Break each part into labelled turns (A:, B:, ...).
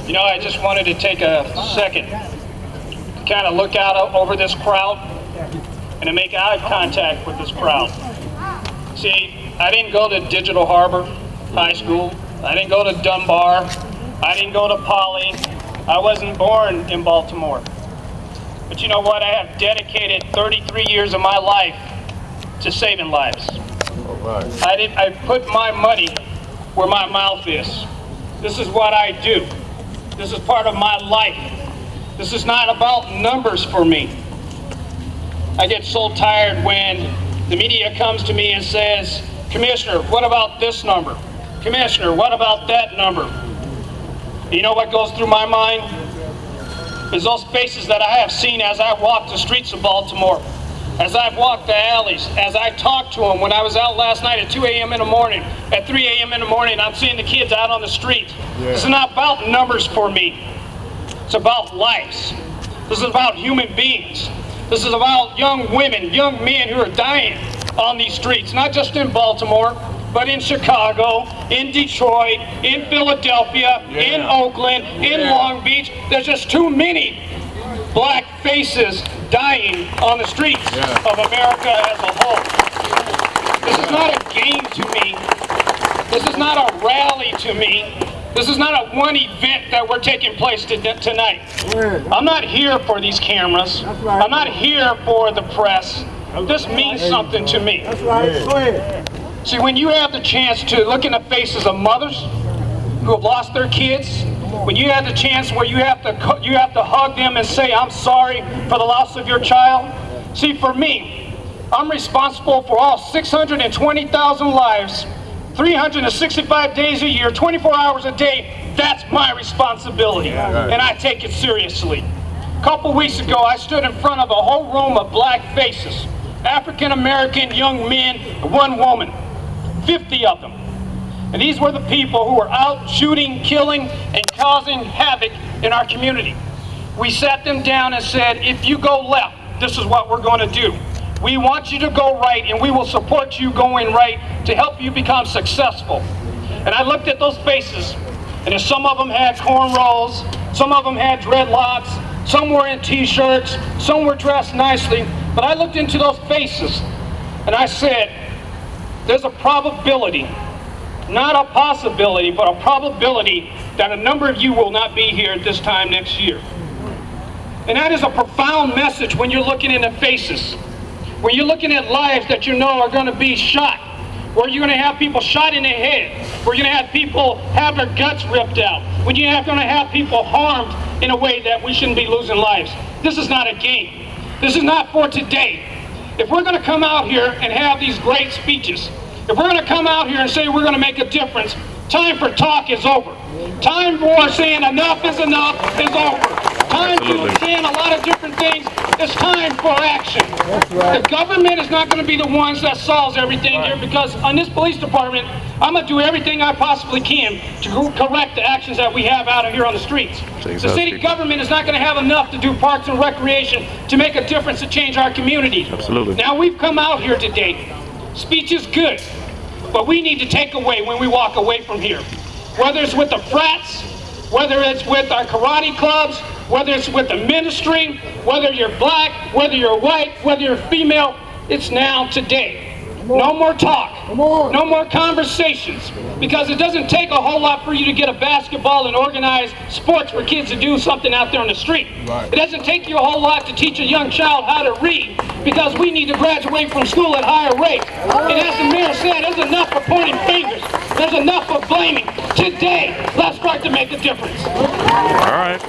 A: You know, I just wanted to take a second to kind of look out over this crowd and to make eye contact with this crowd. See, I didn't go to Digital Harbor High School. I didn't go to Dunbar. I didn't go to Poly. I wasn't born in Baltimore. But you know what? I have dedicated 33 years of my life to saving lives. I put my money where my mouth is. This is what I do. This is part of my life. This is not about numbers for me. I get so tired when the media comes to me and says, "Commissioner, what about this number? Commissioner, what about that number?" You know what goes through my mind? Is those faces that I have seen as I walk the streets of Baltimore, as I've walked the alleys, as I talked to them when I was out last night at 2 a.m. in the morning, at 3 a.m. in the morning, I'm seeing the kids out on the street. Yeah. This is not about numbers for me. It's about lives. This is about human beings. This is about young women, young men who are dying on these streets, not just in Baltimore, but in Chicago, in Detroit, in Philadelphia, in Oakland, in Long Beach. There's just too many black faces dying on the streets of America as a whole. This is not a game to me. This is not a rally to me. This is not a one event that we're taking place tonight. I'm not here for these cameras. I'm not here for the press. This means something to me. See, when you have the chance to look in the faces of mothers who have lost their kids, when you have the chance where you have to hug them and say, "I'm sorry for the loss of your child." See, for me, I'm responsible for all 620,000 lives, 365 days a year, 24 hours a day. That's my responsibility, and I take it seriously. A couple weeks ago, I stood in front of a whole room of black faces, African-American young men, one woman, 50 of them. And these were the people who were out shooting, killing, and causing havoc in our community. We sat them down and said, "If you go left, this is what we're going to do. We want you to go right, and we will support you going right to help you become successful." And I looked at those faces, and some of them had cornrows, some of them had dreadlocks, some were in t-shirts, some were dressed nicely. But I looked into those faces, and I said, there's a probability, not a possibility, but a probability that a number of you will not be here at this time next year. And that is a profound message when you're looking in the faces. When you're looking at lives that you know are going to be shot, where you're going to have people shot in the head, where you're going to have people have their guts ripped out, when you're going to have people harmed in a way that we shouldn't be losing lives. This is not a game. This is not for today. If we're going to come out here and have these great speeches, if we're going to come out here and say we're going to make a difference, time for talk is over. Time for saying enough is enough is over. Time for saying a lot of different things. It's time for action. The government is not going to be the ones that solves everything here, because on this police department, I'm going to do everything I possibly can to correct the actions that we have out here on the streets. The city government is not going to have enough to do parks and recreation to make a difference to change our community.
B: Absolutely.
A: Now, we've come out here today. Speech is good, but we need to take away when we walk away from here. Whether it's with the frats, whether it's with our karate clubs, whether it's with the ministry, whether you're black, whether you're white, whether you're female, it's now today. No more talk, no more conversations, because it doesn't take a whole lot for you to get a basketball and organize sports for kids to do something out there on the street. It doesn't take you a whole lot to teach a young child how to read, because we need to graduate from school at higher rates. And as the mayor said, there's enough of pointing fingers. There's enough of blaming. Today, let's start to make a difference.
B: All right.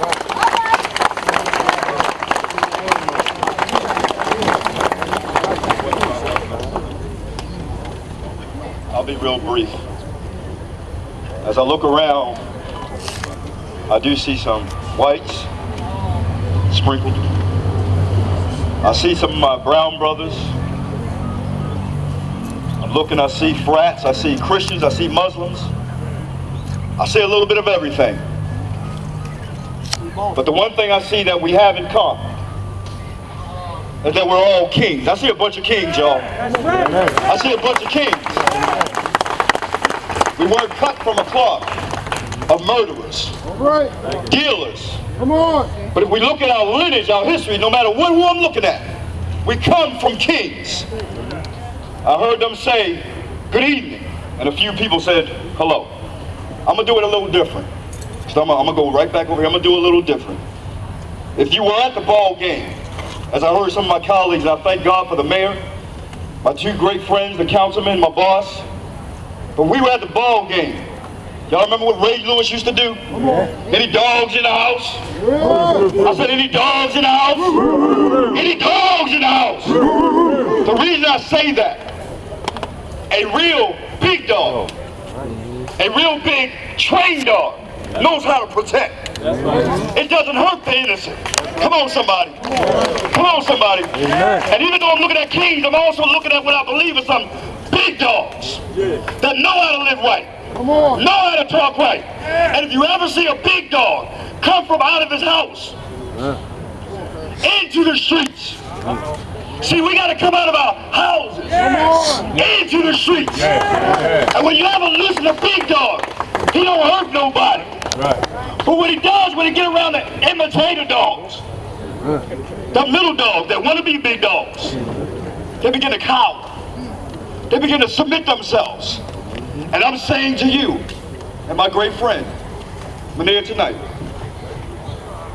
C: I'll be real brief. As I look around, I do see some whites sprinkled. I see some of my brown brothers. I'm looking, I see frats, I see Christians, I see Muslims. I see a little bit of everything. But the one thing I see that we have in common is that we're all kings. I see a bunch of kings, y'all. I see a bunch of kings. We weren't cut from a cloth. of murderers, dealers.
B: Come on.
C: But if we look at our lineage, our history, no matter who I'm looking at, we come from kings. I heard them say, good evening, and a few people said, hello. I'm going to do it a little different. So I'm going to go right back over here. I'm going to do it a little different. If you were at the ball game, as I heard some of my colleagues, and I thank God for the mayor, my two great friends, the councilman, my boss, but we were at the ball game. Y'all remember what Ray Lewis used to do? Any dogs in the house? I said, any dogs in the house? Any dogs in the house? The reason I say that, a real big dog, a real big trained dog knows how to protect. It doesn't hurt the innocent. Come on, somebody. Come on, somebody. And even though I'm looking at kings, I'm also looking at what I believe are some big dogs that know how to live right, know how to talk right. And if you ever see a big dog come from out of his house into the streets, see, we got to come out of our houses into the streets. And when you ever listen to big dog, he don't hurt nobody. But what he does, when he get around the imitator dogs, the little dogs that want to be big dogs, they begin to cower. They begin to submit themselves. And I'm saying to you, and my great friend, Manir tonight,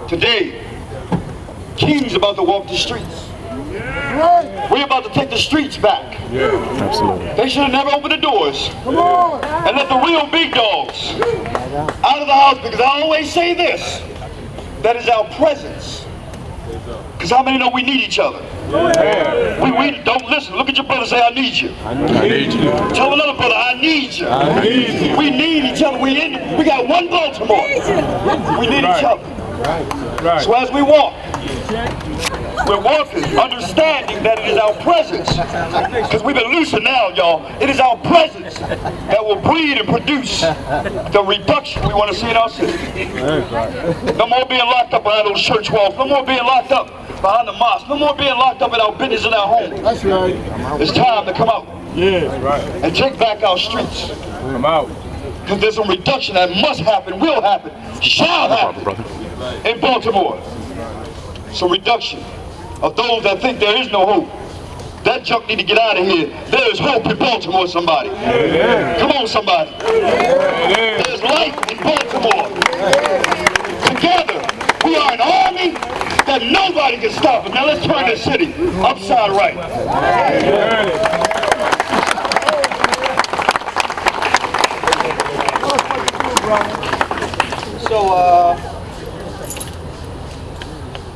C: today, kings about to walk the streets. We're about to take the streets back.
D: Absolutely.
C: They should have never opened the doors and let the real big dogs out of the house, because I always say this, that is our presence. Because how many know we need each other? We don't listen. Look at your brother and say, I need you.
D: I need you.
C: Tell another brother, I need you.
D: I need you.
C: We need each other. We got one Baltimore. We need each other.
D: Right.
C: So as we walk, we're walking, understanding that it is our presence. Because we've been loosened now, y'all. It is our presence that will breed and produce the reduction we want to see in our city. No more being locked up behind those church walls. No more being locked up behind the mosque. No more being locked up in our business in our homes.
B: That's right.
C: It's time to come out
D: Right.
C: and take back our streets.
D: I'm out.
C: Because there's some reduction that must happen, will happen, shall happen in Baltimore. Some reduction of those that think there is no hope. That junk need to get out of here. There is hope in Baltimore, somebody. Come on, somebody. There's life in Baltimore. Together, we are an army that nobody can stop us. Now let's turn this city upside right.
E: So,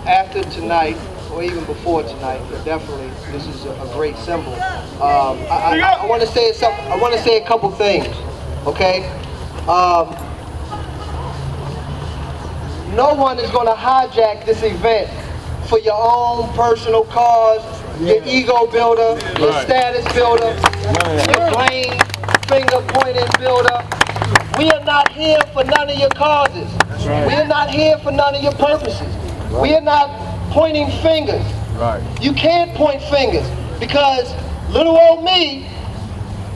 E: after tonight, or even before tonight, definitely, this is a great symbol. I want to say something. I want to say a couple things, okay? No one is going to hijack this event for your own personal cause, your ego builder, your status builder, your blame finger pointing builder. We are not here for none of your causes. We are not here for none of your purposes. We are not pointing fingers. You can't point fingers because little old me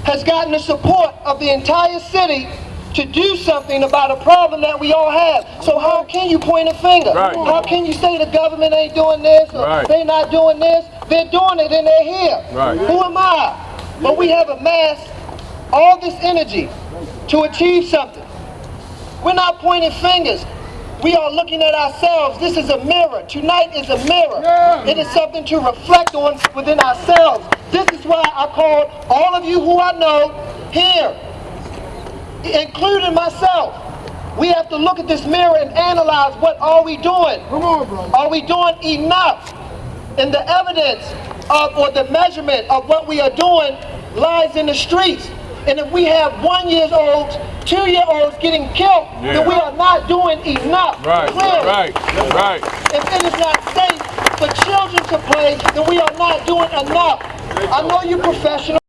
E: has gotten the support of the entire city to do something about a problem that we all have. So how can you point a finger? How can you say the government ain't doing this or they not doing this? They're doing it and they're here. Who am I? But we have amassed all this energy to achieve something. We're not pointing fingers. We are looking at ourselves. This is a mirror. Tonight is a mirror. It is something to reflect on within ourselves. This is why I called all of you who I know here, including myself. We have to look at this mirror and analyze, what are we doing?
B: Come on, bro.
E: Are we doing enough? And the evidence of, or the measurement of what we are doing lies in the streets. And if we have 1-year-olds, 2-year-olds getting killed, then we are not doing enough. Clearly. If it is not safe for children to play, then we are not doing enough. I know you professionals.